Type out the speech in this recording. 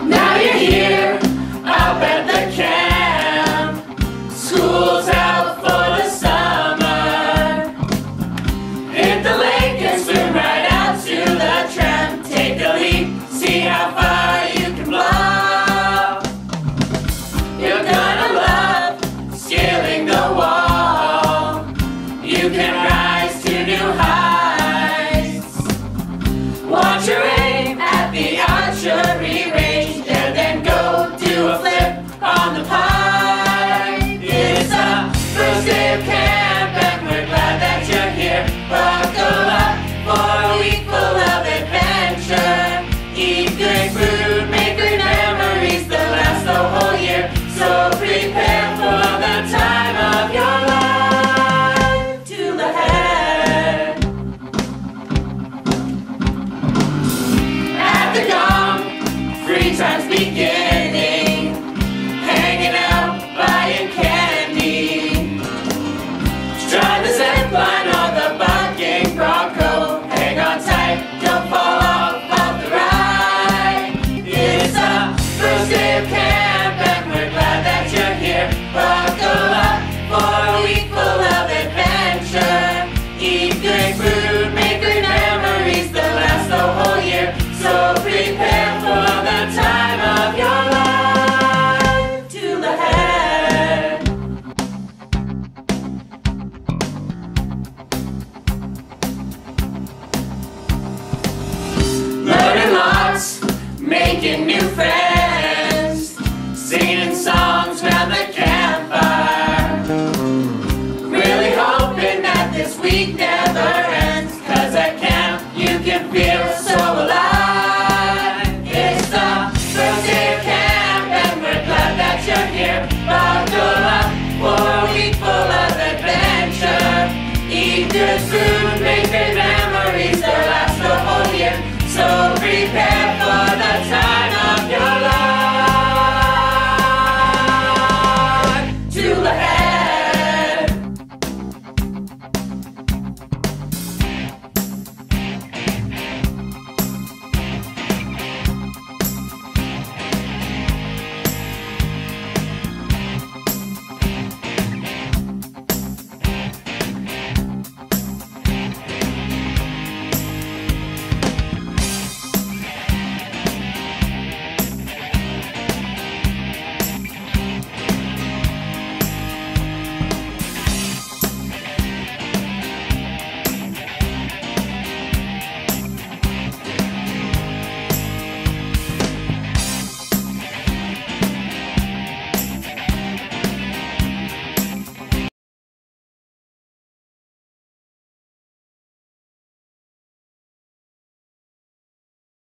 Now you're here, up at the camp. School's out for the summer. Hit the lake and swim right out to the tramp. Take a leap, see how far you can blow. You're gonna love scaling the wall. You can rise to new heights. Watch your aim at the archery range, and then go do a flip on the pipe. It's the first day of camp, and we're glad that you're here. Buckle up for a week full of adventure. Eat good food, make good memories that last the whole year. So prepare for the time of your life. To the head. At the gong, free time's beginning. Hanging out, buying candy. Try the zip line or the bucking bronco. Hang on tight, don't fall off the ride. It's the first day of camp.